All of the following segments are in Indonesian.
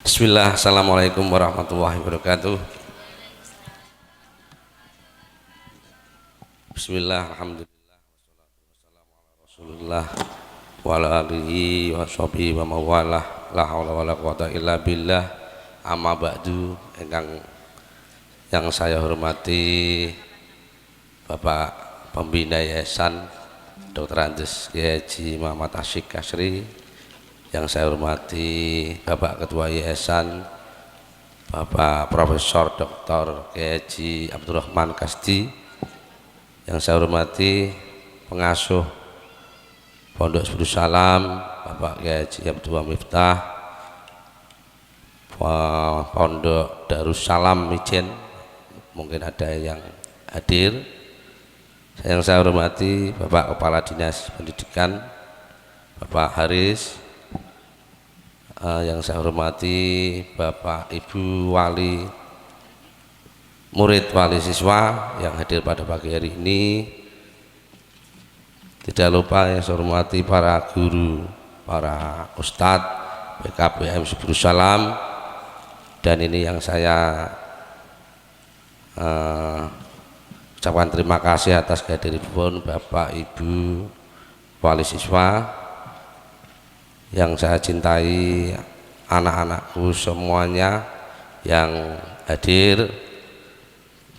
Bismillah, assalamualaikum warahmatullahi wabarakatuh. Bismillah, alhamdulillah, wassalatu wassalamu ala rasulillah wa ala alihi wa sahbihi wa mawalah, la hawla wa la quwata illa billah. Amma ba'du, yang saya hormati Bapak Pembina Yayasan Dr. Andes Kiai Haji Muhammad Asyik Kasri, yang saya hormati Bapak Ketua Yayasan Bapak Profesor Dr. Kiai Haji Abdurrahman Kasdi, yang saya hormati pengasuh Pondok Sebudus Salam Bapak Kiai Haji Abdul Miftah, Pondok Darussalam Mijen, mungkin ada yang hadir. Yang saya hormati Bapak Kepala Dinas Pendidikan Bapak Haris, yang saya hormati Bapak Ibu Wali murid wali siswa yang hadir pada pagi hari ini. Tidak lupa yang saya hormati para guru, para ustadz PKBM Sebudus Salam, dan ini yang saya ucapkan terima kasih atas kehadiran Bapak Ibu wali siswa yang saya cintai, anak-anakku semuanya yang hadir,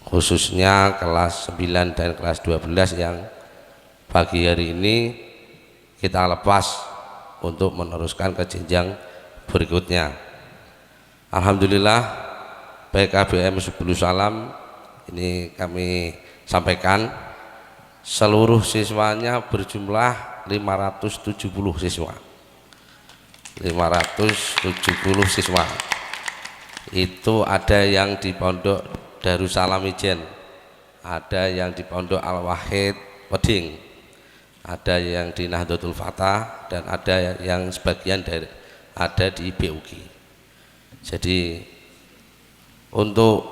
khususnya kelas 9 dan kelas 12 yang pagi hari ini kita lepas untuk meneruskan ke jenjang berikutnya. Alhamdulillah, PKBM Sebudus Salam ini kami sampaikan seluruh siswanya berjumlah 570 siswa. 570 siswa itu ada yang di Pondok Darussalam Mijen, ada yang di Pondok Al-Wahid Weding, ada yang di Nahdlatul Fatah, dan ada yang sebagian dari ada di BUG. Jadi untuk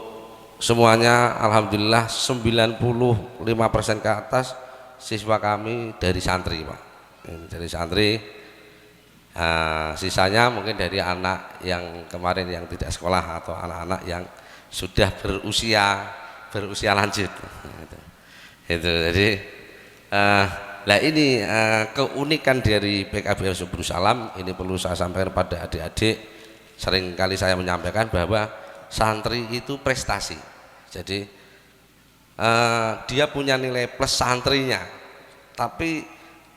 semuanya alhamdulillah 95% ke atas siswa kami dari santri, Pak. Ini dari santri. Sisanya mungkin dari anak yang kemarin yang tidak sekolah atau anak-anak yang sudah berusia lanjut. Itu. Jadi nah ini keunikan dari PKBM Sebudus Salam ini perlu saya sampaikan pada adik-adik. Sering kali saya menyampaikan bahwa santri itu prestasi. Jadi dia punya nilai plus santrinya, tapi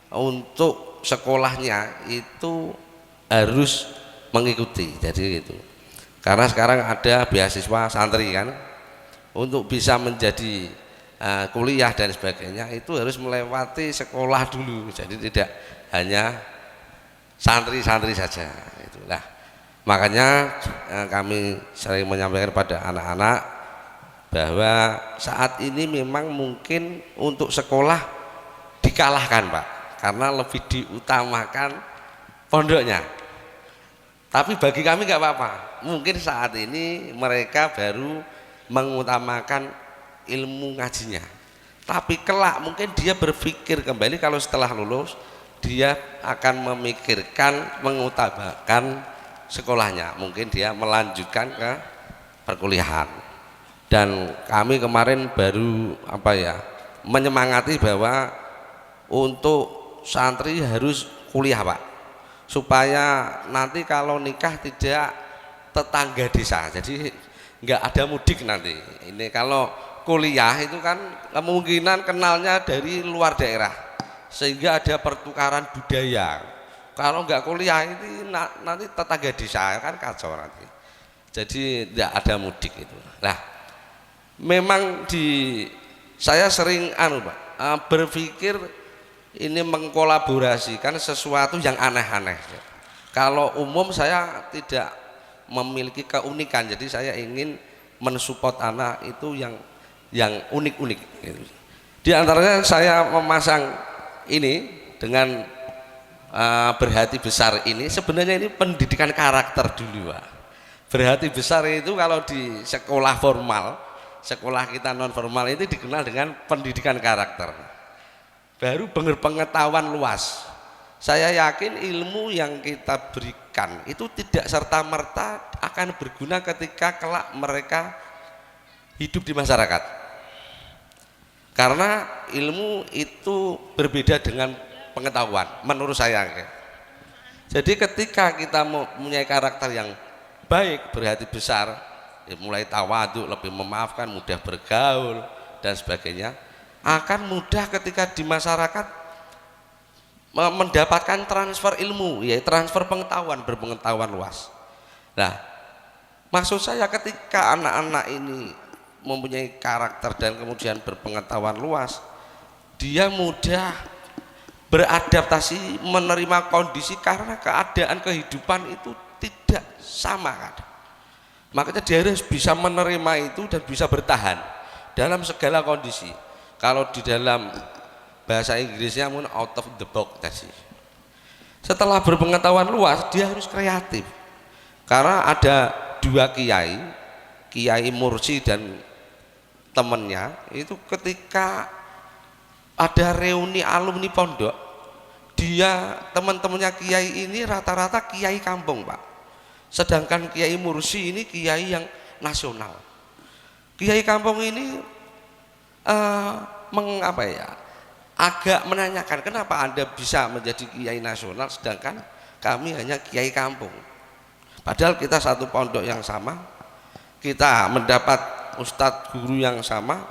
untuk sekolahnya itu harus mengikuti. Jadi itu karena sekarang ada beasiswa santri kan, untuk bisa menjadi kuliah dan sebagainya itu harus melewati sekolah dulu. Jadi tidak hanya santri-santri saja. Itulah makanya kami sering menyampaikan pada anak-anak bahwa saat ini memang mungkin untuk sekolah dikalahkan, Pak, karena lebih diutamakan pondoknya. Tapi bagi kami nggak apa-apa, mungkin saat ini mereka baru mengutamakan ilmu ngajinya, tapi kelak mungkin dia berpikir kembali kalau setelah lulus dia akan memikirkan mengutamakan sekolahnya, mungkin dia melanjutkan ke perkuliahan. Dan kami kemarin baru menyemangati bahwa untuk santri harus kuliah, Pak, supaya nanti kalau nikah tidak tetangga desa, jadi nggak ada mudik nanti. Ini kalau kuliah itu kan kemungkinan kenalnya dari luar daerah, sehingga ada pertukaran budaya. Kalau nggak kuliah itu nanti tetangga desa kan kacau nanti. Jadi tidak ada mudik itu. Nah, memang saya sering Pak, berpikir ini mengkolaborasikan sesuatu yang aneh-aneh. Kalau umum saya tidak memiliki keunikan, jadi saya ingin mensupport anak itu yang unik-unik. Di antaranya saya memasang ini dengan berhati besar ini. Sebenarnya ini pendidikan karakter dulu, Pak. Berhati besar itu kalau di sekolah formal, sekolah kita non formal itu dikenal dengan pendidikan karakter. Baru pengetahuan luas. Saya yakin ilmu yang kita berikan itu tidak serta-merta akan berguna ketika kelak mereka hidup di masyarakat. Karena ilmu itu berbeda dengan pengetahuan menurut saya. Jadi ketika kita mempunyai karakter yang baik, berhati besar, mulai tawadhu, lebih memaafkan, mudah bergaul dan sebagainya, akan mudah ketika di masyarakat mendapatkan transfer ilmu, yaitu transfer pengetahuan, berpengetahuan luas. Nah, maksud saya ketika anak-anak ini mempunyai karakter dan kemudian berpengetahuan luas, dia mudah beradaptasi menerima kondisi karena keadaan kehidupan itu tidak sama kan. Makanya dia harus bisa menerima itu dan bisa bertahan dalam segala kondisi. Kalau di dalam bahasa Inggrisnya mungkin out of the box tadi. Setelah berpengetahuan luas, dia harus kreatif. Karena ada dua kiai, Kiai Mursi dan temannya, itu ketika ada reuni alumni pondok, dia teman-temannya kiai ini rata-rata kiai kampung, Pak. Sedangkan Kiai Mursi ini kiai yang nasional. Kiai kampung ini agak menanyakan kenapa Anda bisa menjadi kiai nasional sedangkan kami hanya kiai kampung. Padahal kita satu pondok yang sama, kita mendapat ustadz guru yang sama,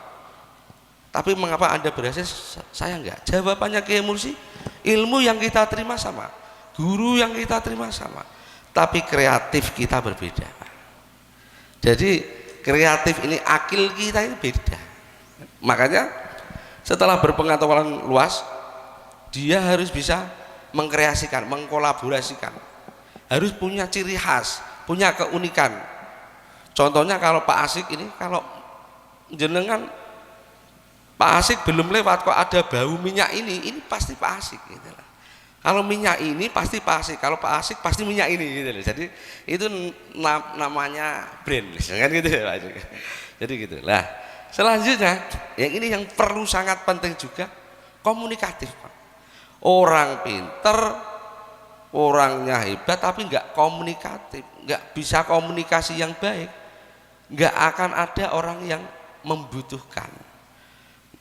tapi mengapa Anda berhasil, saya enggak? Jawabannya Kiai Mursi, ilmu yang kita terima sama, guru yang kita terima sama, tapi kreatif kita berbeda. Jadi kreatif ini, akil kita ini beda. Makanya setelah berpengetahuan luas, dia harus bisa mengkreasikan, mengkolaborasikan, harus punya ciri khas, punya keunikan. Contohnya kalau Pak Asik ini, kalau jenengan Pak Asik belum lewat kok ada bau minyak ini pasti Pak Asik gitu lah. Kalau minyak ini pasti Pak Asik, kalau Pak Asik pasti minyak ini gitu loh. Jadi itu namanya brand kan gitu ya Pak. Jadi gitu lah. Selanjutnya yang ini yang perlu sangat penting juga, komunikatif, Pak. Orang pinter, orangnya hebat tapi nggak komunikatif, nggak bisa komunikasi yang baik, nggak akan ada orang yang membutuhkan.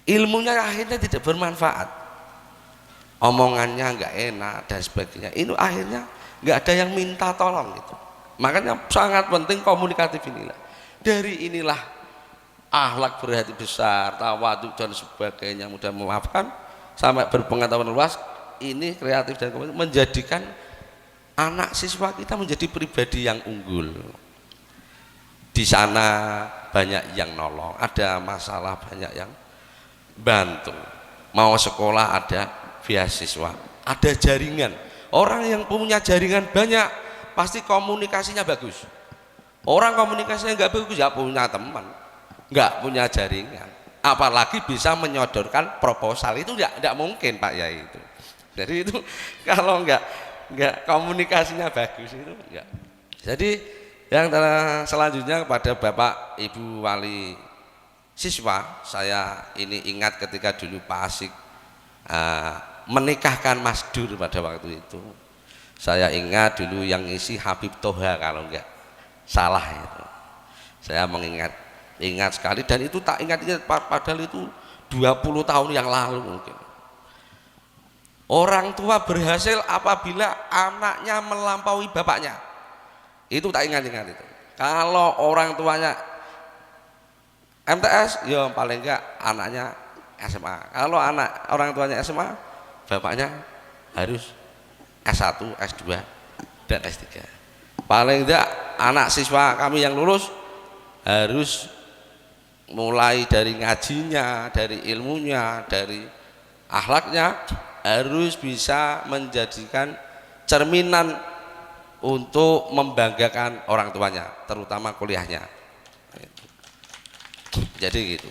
Ilmunya akhirnya tidak bermanfaat, omongannya nggak enak dan sebagainya. Ini akhirnya nggak ada yang minta tolong gitu. Makanya sangat penting komunikatif inilah. Dari inilah akhlak berhati besar, tawadhu dan sebagainya, mudah memaafkan sampai berpengetahuan luas. Ini kreatif dan menjadikan anak siswa kita menjadi pribadi yang unggul. Di sana banyak yang nolong, ada masalah banyak yang bantu. Mau sekolah ada beasiswa, ada jaringan. Orang yang punya jaringan banyak pasti komunikasinya bagus. Orang komunikasinya nggak bagus ya punya teman, nggak punya jaringan, apalagi bisa menyodorkan proposal. Itu tidak mungkin Pak Yai itu. Jadi itu kalau nggak komunikasinya bagus itu enggak. Jadi yang selanjutnya kepada Bapak Ibu Wali siswa, saya ini ingat ketika dulu Pak Asik menikahkan Mas Dur pada waktu itu. Saya ingat dulu yang isi Habib Toha kalau enggak salah itu. Saya ingat sekali, dan itu tak ingat-ingat padahal itu 20 tahun yang lalu mungkin. Orang tua berhasil apabila anaknya melampaui bapaknya. Itu tak ingat-ingat itu. Kalau orang tuanya MTS, ya paling enggak anaknya SMA. Kalau orang tuanya SMA, bapaknya harus S1, S2 dan S3. Paling enggak anak siswa kami yang lulus harus mulai dari ngajinya, dari ilmunya, dari akhlaknya, harus bisa menjadikan cerminan untuk membanggakan orang tuanya, terutama kuliahnya. Jadi gitu.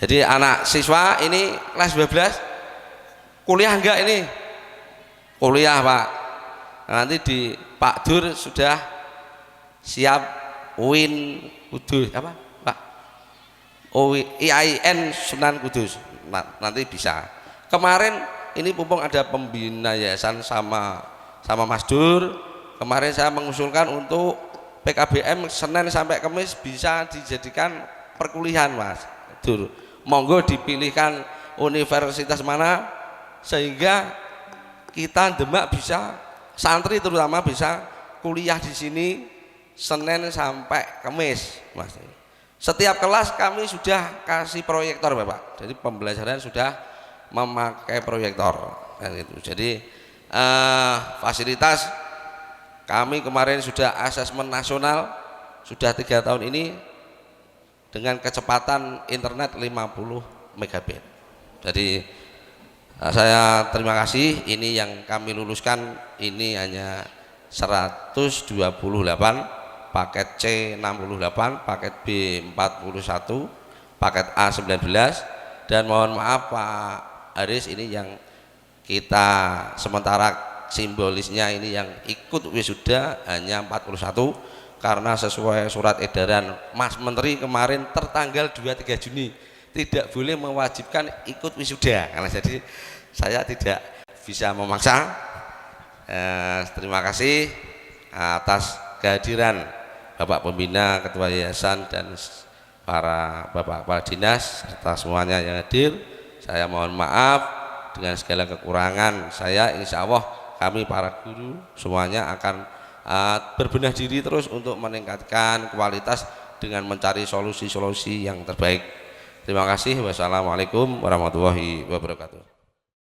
Jadi anak siswa ini kelas 12 kuliah enggak ini? Kuliah Pak. Nanti di Pak Dur sudah siap UIN Kudus apa Pak? IAIN Sunan Kudus. Nanti bisa. Kemarin ini mumpung ada pembina yayasan sama Mas Dur, kemarin saya mengusulkan untuk PKBM Senin sampai Kamis bisa dijadikan perkuliahan Mas Dur. Monggo dipilihkan universitas mana sehingga kita Demak bisa, santri terutama bisa kuliah di sini Senin sampai Kamis Mas. Setiap kelas kami sudah kasih proyektor Bapak, jadi pembelajaran sudah memakai proyektor kan itu. Jadi fasilitas kami kemarin sudah asesmen nasional, sudah 3 tahun ini dengan kecepatan internet 50 megabit. Jadi saya terima kasih, ini yang kami luluskan ini hanya 128, paket C 68, paket B 41, paket A 19, dan mohon maaf Pak Haris, ini yang kita sementara simbolisnya ini yang ikut wisuda hanya 41 karena sesuai surat edaran Mas Menteri kemarin tertanggal 23 Juni tidak boleh mewajibkan ikut wisuda. Karena jadi saya tidak bisa memaksa. Terima kasih atas kehadiran Bapak Pembina, Ketua Yayasan, dan para Bapak Kepala Dinas serta semuanya yang hadir. Saya mohon maaf dengan segala kekurangan saya. Insya Allah kami para guru semuanya akan berbenah diri terus untuk meningkatkan kualitas dengan mencari solusi-solusi yang terbaik. Terima kasih. Wassalamualaikum warahmatullahi wabarakatuh.